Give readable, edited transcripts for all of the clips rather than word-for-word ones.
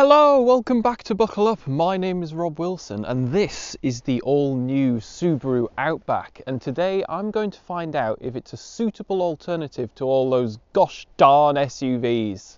Hello, welcome back to Buckle Up. My name is Rob Wilson and this is the all-new Subaru Outback, and today I'm going to find out if it's a suitable alternative to all those gosh darn SUVs.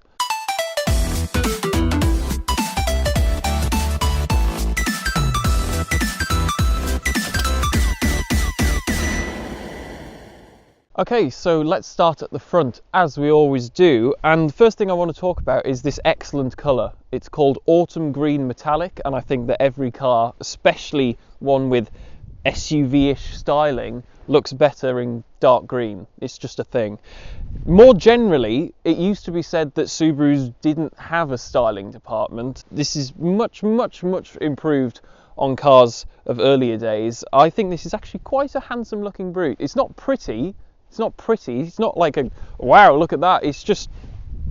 Okay, so let's start at the front, as we always do, and the first thing I want to talk about is this excellent colour. It's called Autumn Green Metallic, and I think that every car, especially one with SUV-ish styling, looks better in dark green. It's just a thing. More generally, it used to be said that Subarus didn't have a styling department. This is much improved on cars of earlier days. I think this is actually quite a handsome looking brute. It's not pretty. It's not like a, wow, look at that. It's just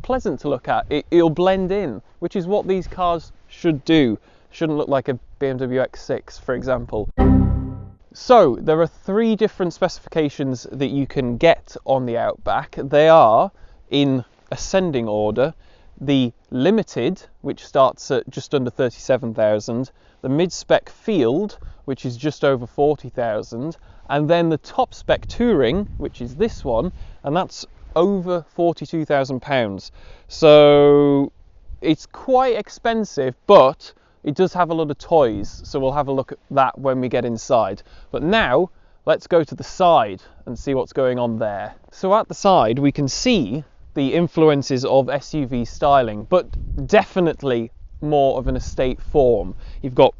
pleasant to look at. It'll blend in, which is what these cars should do. Shouldn't look like a BMW X6, for example. So there are three different specifications that you can get on the Outback. They are in ascending order: the Limited, which starts at just under 37,000, the mid-spec Field, which is just over 40,000, and then the top spec Touring, which is this one, and that's over £42,000. So it's quite expensive, but it does have a lot of toys, so we'll have a look at that when we get inside. But now let's go to the side and see what's going on there. So at the side we can see the influences of SUV styling, but definitely more of an estate form. You've got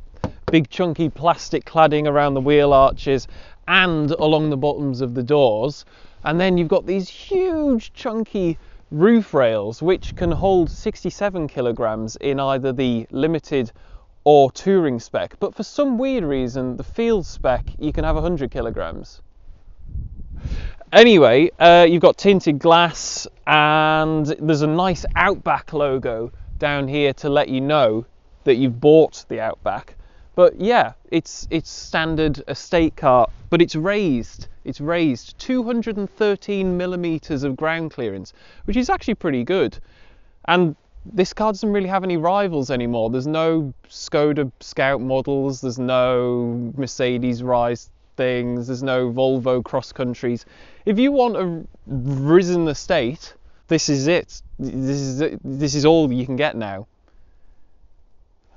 big chunky plastic cladding around the wheel arches and along the bottoms of the doors, and then you've got these huge chunky roof rails which can hold 67 kilograms in either the Limited or Touring spec, but for some weird reason the Field spec you can have 100 kilograms. Anyway, you've got tinted glass, and there's a nice Outback logo down here to let you know that you've bought the Outback. But yeah, it's standard estate car, but it's raised 213 millimeters of ground clearance, which is actually pretty good. And this car doesn't really have any rivals anymore. There's no Skoda Scout models, there's no Mercedes Rise things, there's no Volvo cross countries. If you want a risen estate, this is it. This is all you can get now.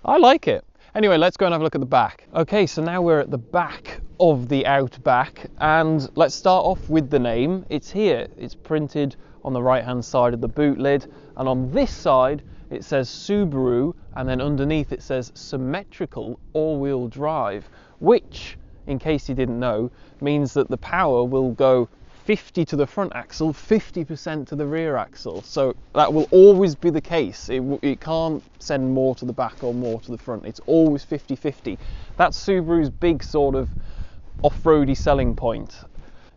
I like it. Anyway, let's go and have a look at the back. Okay, so now we're at the back of the Outback, and let's start off with the name. It's here. It's printed on the right hand side of the boot lid, and on this side it says Subaru, and then underneath it says symmetrical all-wheel drive, which, in case you didn't know, means that the power will go 50 to the front axle, 50% to the rear axle. So that will always be the case. It can't send more to the back or more to the front. It's always 50-50. That's Subaru's big sort of off-roady selling point.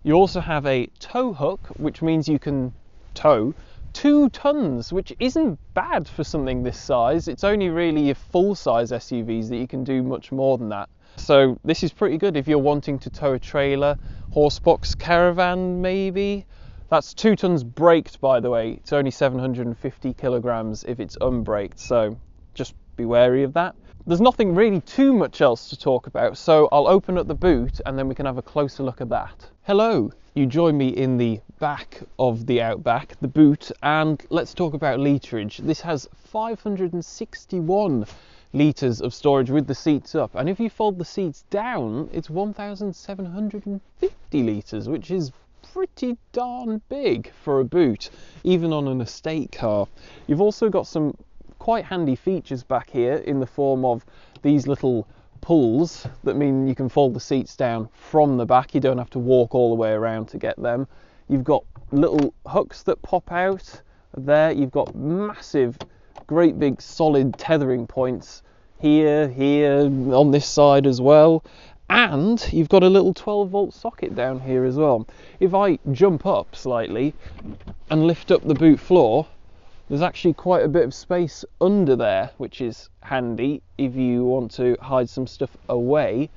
You also have a tow hook, which means you can tow 2 tons, which isn't bad for something this size. It's only really your full-size SUVs that you can do much more than that. So this is pretty good if you're wanting to tow a trailer, horsebox caravan maybe. That's 2 tons braked, by the way. It's only 750 kilograms if it's unbraked, so just be wary of that. There's nothing really too much else to talk about, so I'll open up the boot and then we can have a closer look at that. Hello, you join me in the back of the Outback, the boot, and let's talk about literage. This has 561 litres of storage with the seats up, and if you fold the seats down it's 1,750 litres, which is pretty darn big for a boot, even on an estate car. You've also got some quite handy features back here in the form of these little pulls that mean you can fold the seats down from the back. You don't have to walk all the way around to get them. You've got little hooks that pop out there. You've got massive, great big solid tethering points here, on this side as well, and you've got a little 12-volt socket down here as well. If I jump up slightly and lift up the boot floor, there's actually quite a bit of space under there, which is handy if you want to hide some stuff away.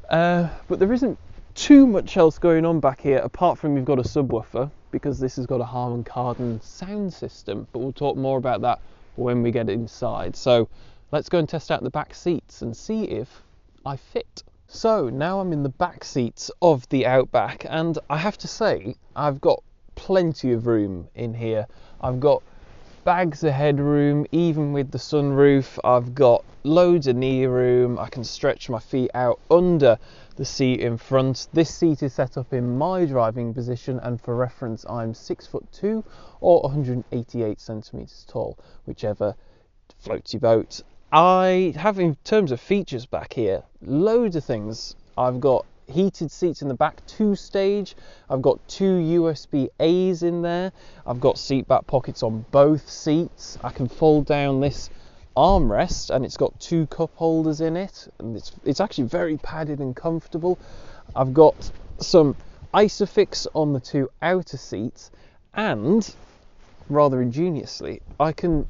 But there isn't too much else going on back here, apart from you've got a subwoofer, because this has got a Harman Kardon sound system, but we'll talk more about that when we get inside. So let's go and test out the back seats and see if I fit. So now I'm in the back seats of the Outback, and I have to say I've got plenty of room in here. I've got bags of headroom, even with the sunroof. I've got loads of knee room. I can stretch my feet out under the seat in front. This seat is set up in my driving position, and for reference, I'm 6'2" or 188 centimeters tall, whichever floats your boat. I have, in terms of features back here, loads of things. I've got heated seats in the back, 2-stage. I've got 2 USB-A's in there. I've got seat back pockets on both seats. I can fold down this armrest, and it's got 2 cup holders in it, and it's actually very padded and comfortable. I've got some Isofix on the 2 outer seats, and rather ingeniously, I can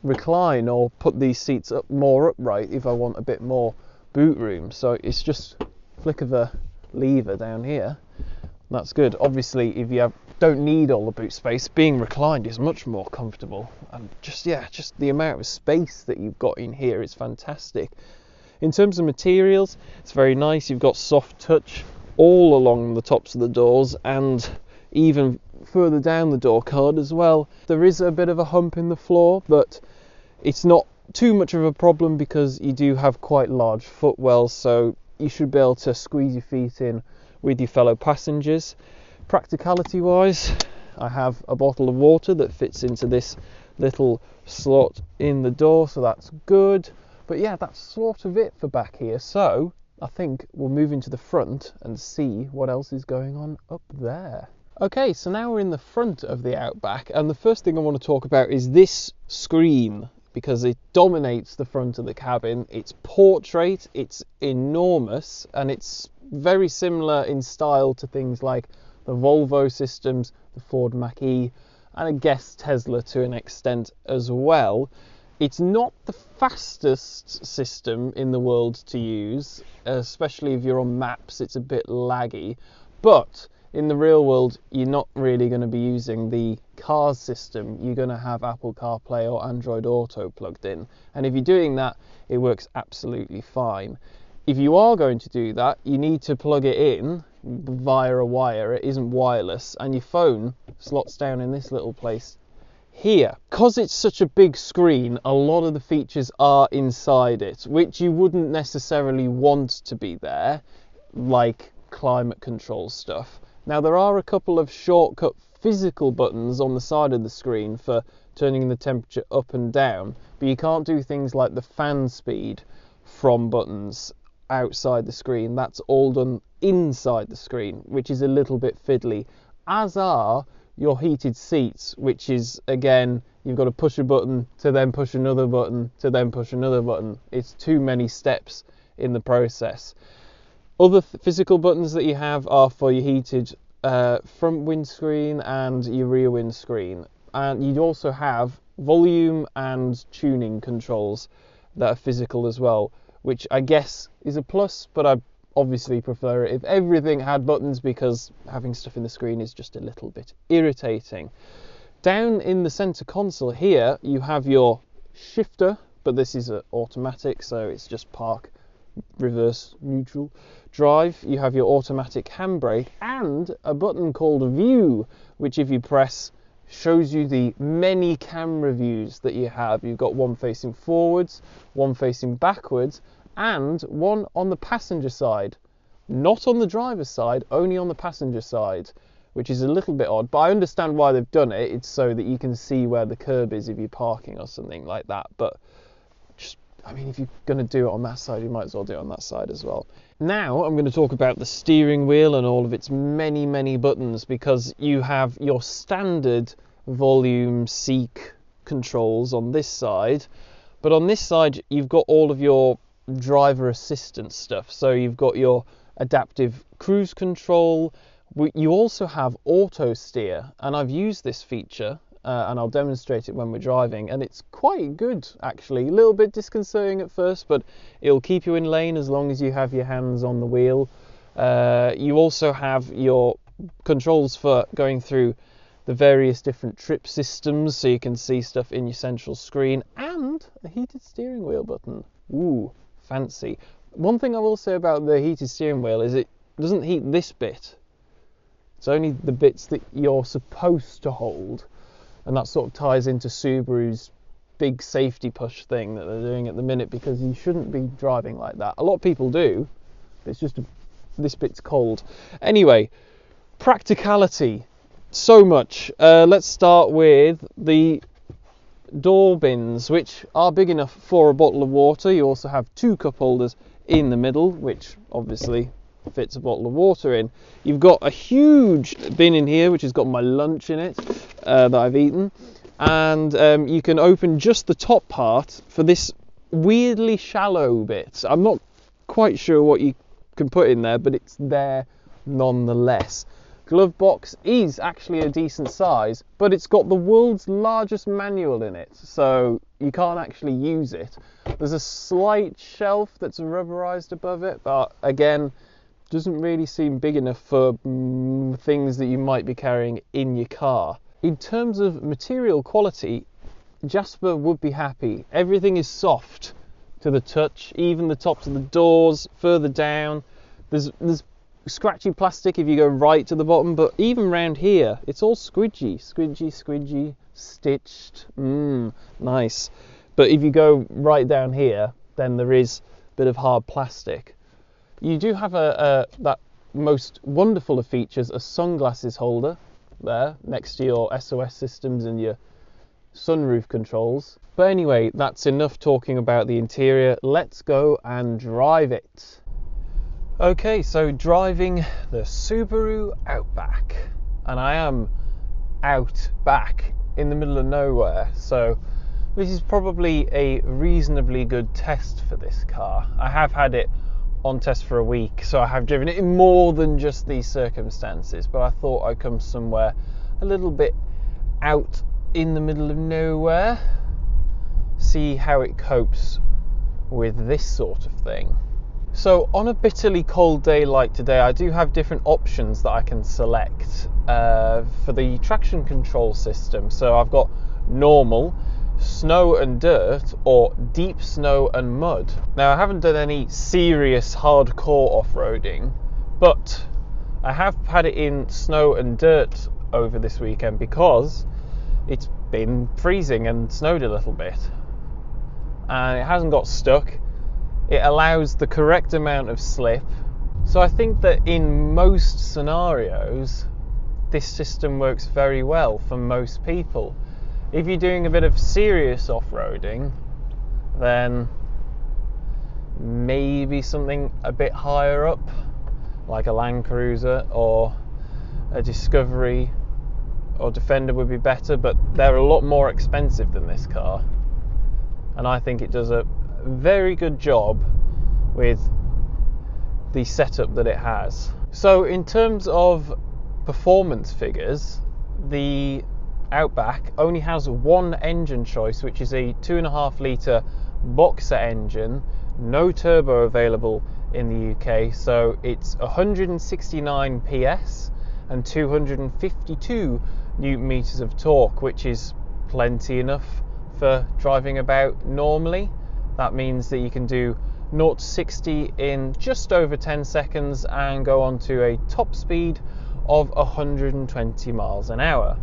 recline or put these seats up more upright if I want a bit more boot room. So it's just flick of a lever down here. That's good. Obviously, if you don't need all the boot space, being reclined is much more comfortable, and just the amount of space that you've got in here is fantastic. In terms of materials, it's very nice. You've got soft touch all along the tops of the doors, and even further down the door card as well. There is a bit of a hump in the floor, but it's not too much of a problem because you do have quite large footwells, so you should be able to squeeze your feet in with your fellow passengers. Practicality wise, I have a bottle of water that fits into this little slot in the door, so that's good. But yeah, that's sort of it for back here. So I think we'll move into the front and see what else is going on up there. Okay, so now we're in the front of the Outback, and the first thing I want to talk about is this screen, because it dominates the front of the cabin. It's portrait, it's enormous, and it's very similar in style to things like the Volvo systems, the Ford Mach-E, and I guess Tesla to an extent as well. It's not the fastest system in the world to use, especially if you're on maps. It's a bit laggy, but in the real world, you're not really going to be using the cars system. You're going to have Apple CarPlay or Android Auto plugged in. And if you're doing that, it works absolutely fine. If you are going to do that, you need to plug it in via a wire. It isn't wireless. And your phone slots down in this little place here. Because it's such a big screen, a lot of the features are inside it, which you wouldn't necessarily want to be there, like climate control stuff. Now, there are a couple of shortcut physical buttons on the side of the screen for turning the temperature up and down, but you can't do things like the fan speed from buttons outside the screen. That's all done inside the screen, which is a little bit fiddly, as are your heated seats, which is, again, you've got to push a button to then push another button to then push another button. It's too many steps in the process. Other physical buttons that you have are for your heated front windscreen and your rear windscreen. And you also have volume and tuning controls that are physical as well, which I guess is a plus, but I obviously prefer it if everything had buttons, because having stuff in the screen is just a little bit irritating. Down in the center console here, you have your shifter, but this is automatic, so it's just park, reverse, neutral, drive. You have your automatic handbrake and a button called View, which if you press shows you the many camera views that you have. You've got one facing forwards, one facing backwards, and one on the passenger side. Not on the driver's side, only on the passenger side, which is a little bit odd, but I understand why they've done it. It's so that you can see where the curb is if you're parking or something like that. But I mean, if you're going to do it on that side, you might as well do it on that side as well. Now I'm going to talk about the steering wheel and all of its many, many buttons, because you have your standard volume seek controls on this side, but on this side you've got all of your driver assistance stuff. So you've got your adaptive cruise control. You also have auto steer, and I've used this feature and I'll demonstrate it when we're driving, and it's quite good actually. A little bit disconcerting at first, but it'll keep you in lane as long as you have your hands on the wheel. You also have your controls for going through the various different trip systems, so you can see stuff in your central screen, and a heated steering wheel button. Ooh, fancy. One thing I will say about the heated steering wheel is it doesn't heat this bit. It's only the bits that you're supposed to hold, and that sort of ties into Subaru's big safety push thing that they're doing at the minute, because you shouldn't be driving like that. A lot of people do, but it's just this bit's cold. Anyway, practicality, so much. Let's start with the door bins, which are big enough for a bottle of water. You also have 2 cup holders in the middle, which obviously fits a bottle of water in. You've got a huge bin in here which has got my lunch in it that I've eaten, and you can open just the top part for this weirdly shallow bit. I'm not quite sure what you can put in there, but it's there nonetheless. Glove box is actually a decent size, but it's got the world's largest manual in it, so you can't actually use it. There's a slight shelf that's rubberized above it, but again, doesn't really seem big enough for things that you might be carrying in your car. In terms of material quality, Jasper would be happy. Everything is soft to the touch, even the tops of the doors, further down. There's scratchy plastic if you go right to the bottom, but even round here, it's all squidgy, stitched. Nice. But if you go right down here, then there is a bit of hard plastic. You do have that most wonderful of features, a sunglasses holder there next to your SOS systems and your sunroof controls. But anyway, that's enough talking about the interior. Let's go and drive it. Okay, so driving the Subaru Outback, and I am out back in the middle of nowhere, so this is probably a reasonably good test for this car. I have had it on test for a week, so I have driven it in more than just these circumstances, but I thought I'd come somewhere a little bit out in the middle of nowhere, see how it copes with this sort of thing. So on a bitterly cold day like today, I do have different options that I can select for the traction control system. So I've got normal, snow and dirt, or deep snow and mud. Now I haven't done any serious hardcore off-roading, but I have had it in snow and dirt over this weekend because it's been freezing and snowed a little bit, and it hasn't got stuck. It allows the correct amount of slip, so I think that in most scenarios this system works very well for most people. If you're doing a bit of serious off-roading, then maybe something a bit higher up, like a Land Cruiser or a Discovery or Defender would be better, but they're a lot more expensive than this car, and I think it does a very good job with the setup that it has. So in terms of performance figures, the Outback only has one engine choice, which is a 2.5 litre boxer engine, no turbo available in the UK, so it's 169 PS and 252 newton meters of torque, which is plenty enough for driving about normally. That means that you can do 0 to 60 in just over 10 seconds and go on to a top speed of 120 miles an hour.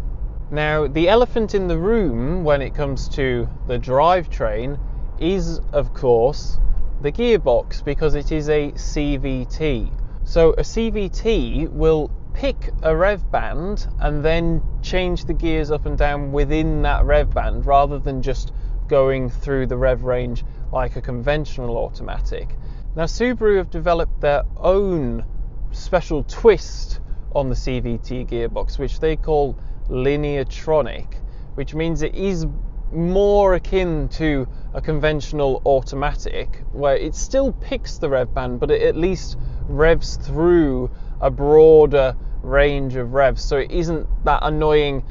Now, the elephant in the room when it comes to the drivetrain is, of course, the gearbox, because it is a CVT. So a CVT will pick a rev band and then change the gears up and down within that rev band, rather than just going through the rev range like a conventional automatic. Now, Subaru have developed their own special twist on the CVT gearbox, which they call Lineartronic, which means it is more akin to a conventional automatic, where it still picks the rev band, but it at least revs through a broader range of revs, so it isn't that annoying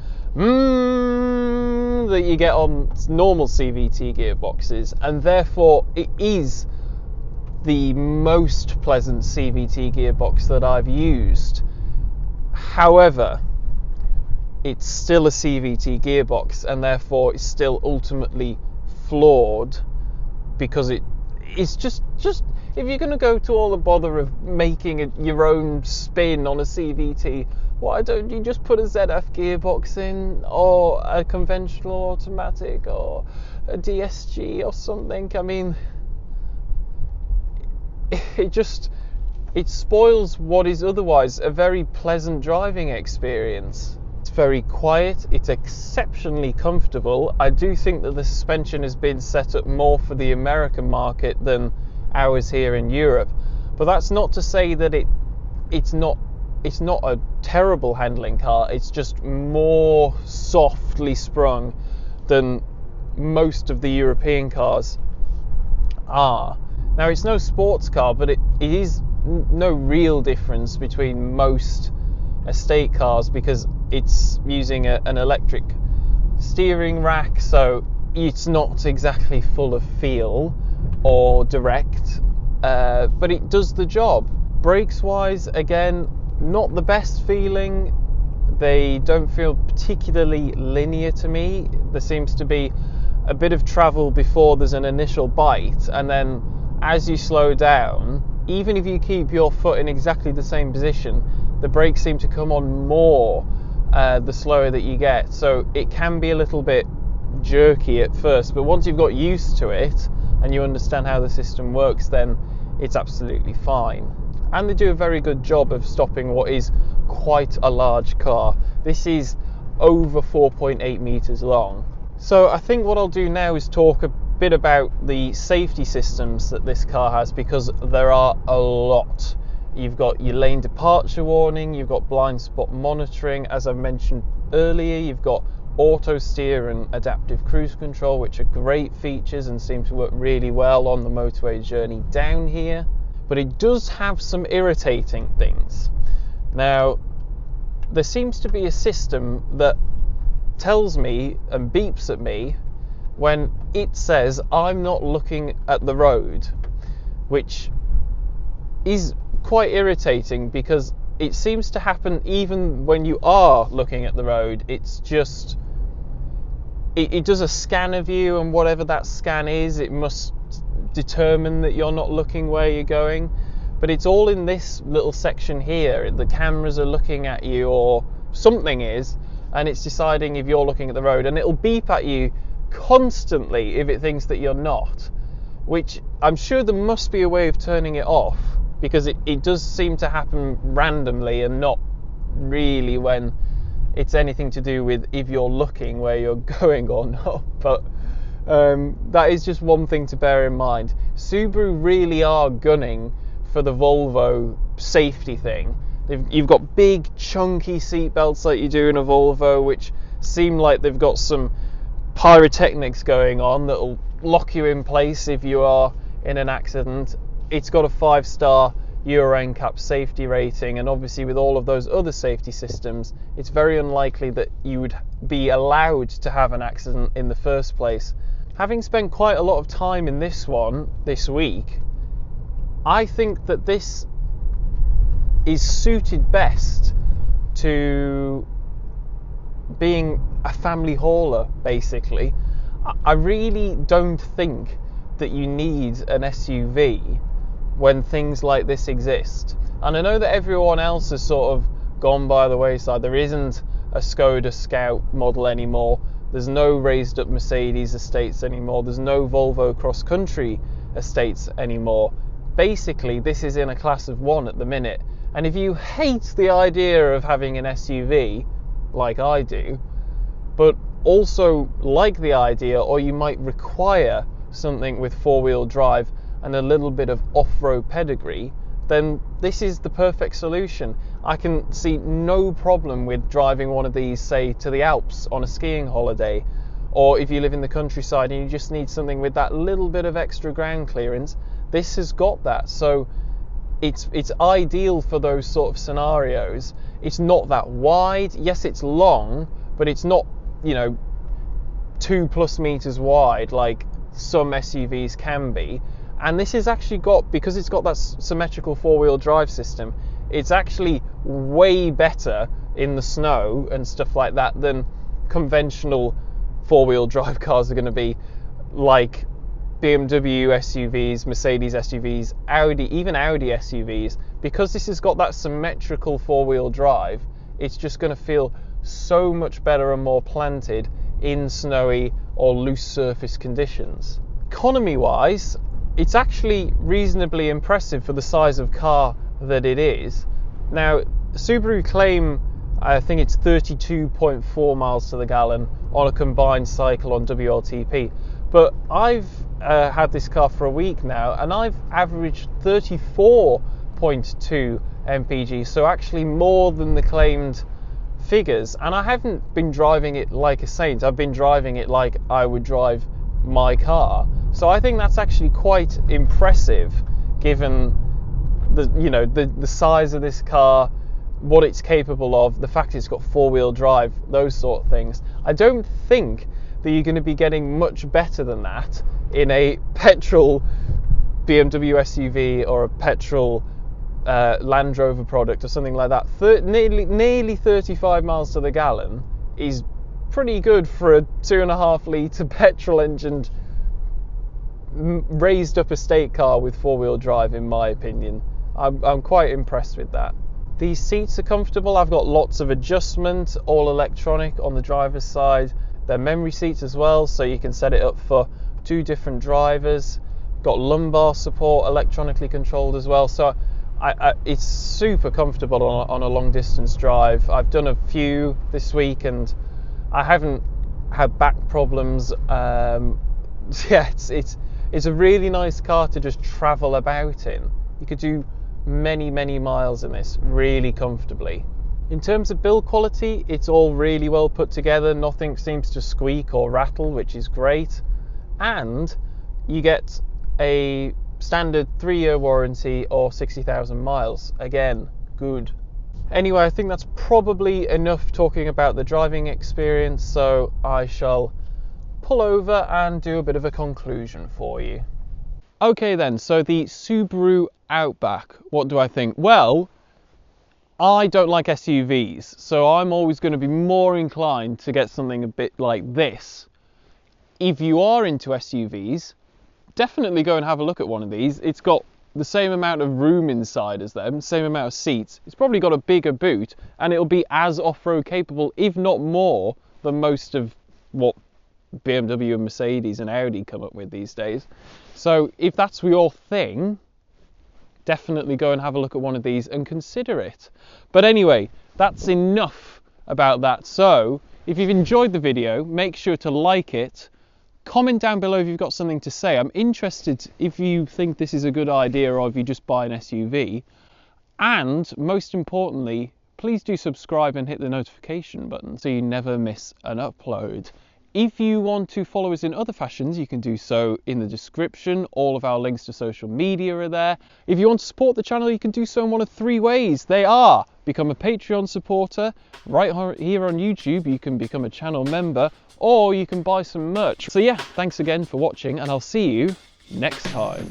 that you get on normal CVT gearboxes, and therefore it is the most pleasant CVT gearbox that I've used. However, it's still a CVT gearbox, and therefore it's still ultimately flawed, because it's just if you're going to go to all the bother of making your own spin on a CVT, why don't you just put a ZF gearbox in, or a conventional automatic, or a DSG or something? I mean, it spoils what is otherwise a very pleasant driving experience. It's very quiet, it's exceptionally comfortable. I do think that the suspension has been set up more for the American market than ours here in Europe, but that's not to say that it's not a terrible handling car. It's just more softly sprung than most of the European cars are. Now, it's no sports car, but it is no real difference between most estate cars, because it's using an electric steering rack, so it's not exactly full of feel or direct, but it does the job. Brakes wise, again, not the best feeling. They don't feel particularly linear to me. There seems to be a bit of travel before there's an initial bite, and then as you slow down, even if you keep your foot in exactly the same position, the brakes seem to come on more the slower that you get. So it can be a little bit jerky at first, but once you've got used to it and you understand how the system works, then it's absolutely fine. And they do a very good job of stopping what is quite a large car. This is over 4.8 meters long. So I think what I'll do now is talk a bit about the safety systems that this car has, because there are a lot. You've got your lane departure warning, you've got blind spot monitoring, as I mentioned earlier, you've got auto steer and adaptive cruise control, which are great features and seem to work really well on the motorway journey down here. But it does have some irritating things. Now, there seems to be a system that tells me and beeps at me when it says I'm not looking at the road, which is quite irritating, because it seems to happen even when you are looking at the road. It's just, it does a scan of you, and whatever that scan is, it must determine that you're not looking where you're going. But it's all in this little section here. The cameras are looking at you, or something is, and it's deciding if you're looking at the road, and it'll beep at you constantly if it thinks that you're not, which I'm sure there must be a way of turning it off, because it does seem to happen randomly and not really when it's anything to do with if you're looking where you're going or not. But that is just one thing to bear in mind. Subaru really are gunning for the Volvo safety thing. You've got big chunky seat belts like you do in a Volvo, which seem like they've got some pyrotechnics going on that'll lock you in place if you are in an accident. It's got a 5-star Euro NCAP safety rating, and obviously with all of those other safety systems, it's very unlikely that you would be allowed to have an accident in the first place. Having spent quite a lot of time in this one this week, I think that this is suited best to being a family hauler, basically. I really don't think that you need an SUV when things like this exist. And I know that everyone else has sort of gone by the wayside. There isn't a Skoda Scout model anymore. There's no raised up Mercedes estates anymore. There's no Volvo cross-country estates anymore. Basically, this is in a class of one at the minute. And if you hate the idea of having an SUV, like I do, but also like the idea, or you might require something with four-wheel drive and a little bit of off-road pedigree, then this is the perfect solution. I can see no problem with driving one of these, say, to the Alps on a skiing holiday, or if you live in the countryside and you just need something with that little bit of extra ground clearance. This has got that, so it's ideal for those sort of scenarios. It's not that wide. Yes, it's long, but it's not, 2+ meters wide like some SUVs can be. And this has actually got, because it's got that symmetrical four-wheel drive system, it's actually way better in the snow and stuff like that than conventional four-wheel drive cars are going to be, like BMW SUVs, Mercedes SUVs, even Audi SUVs. Because this has got that symmetrical four-wheel drive, it's just going to feel so much better and more planted in snowy or loose surface conditions. Economy wise, it's actually reasonably impressive for the size of car that it is. Now, Subaru claim, I think it's 32.4 miles to the gallon on a combined cycle on WLTP, but I've had this car for a week now and I've averaged 34.2 mpg, so actually more than the claimed figures. And I haven't been driving it like a saint, I've been driving it like I would drive my car. So I think that's actually quite impressive given the size of this car, what it's capable of, the fact it's got four-wheel drive, those sort of things. I don't think that you're going to be getting much better than that in a petrol BMW SUV or a petrol Land Rover product or something like that. Nearly 35 miles to the gallon is pretty good for a 2.5 litre petrol engined raised up estate car with four-wheel drive, in my opinion. I'm quite impressed with that. These seats are comfortable. I've got lots of adjustment, all electronic on the driver's side. They're memory seats as well, so you can set it up for 2 different drivers. Got lumbar support, electronically controlled as well. So it's super comfortable on a long distance drive. I've done a few this week and I haven't had back problems. Yeah, it's a really nice car to just travel about in. You could do many miles in this really comfortably. In terms of build quality, it's all really well put together. Nothing seems to squeak or rattle, which is great. And you get a standard 3-year warranty or 60,000 miles. Again, good. Anyway, I think that's probably enough talking about the driving experience, so I shall pull over and do a bit of a conclusion for you. Okay then, so the Subaru Outback, what do I think? Well, I don't like SUVs, so I'm always going to be more inclined to get something a bit like this. If you are into SUVs, definitely go and have a look at one of these. It's got the same amount of room inside as them, same amount of seats. It's probably got a bigger boot, and it'll be as off-road capable, if not more, than most of what BMW and Mercedes and Audi come up with these days. So if that's your thing, definitely go and have a look at one of these and consider it. But anyway, that's enough about that. So if you've enjoyed the video, make sure to like it. Comment down below if you've got something to say. I'm interested if you think this is a good idea or if you just buy an SUV. And most importantly, please do subscribe and hit the notification button so you never miss an upload. If you want to follow us in other fashions, you can do so in the description. All of our links to social media are there. If you want to support the channel, you can do so in one of 3 ways. They are: become a Patreon supporter. Right here on YouTube, you can become a channel member, or you can buy some merch. So yeah, thanks again for watching, and I'll see you next time.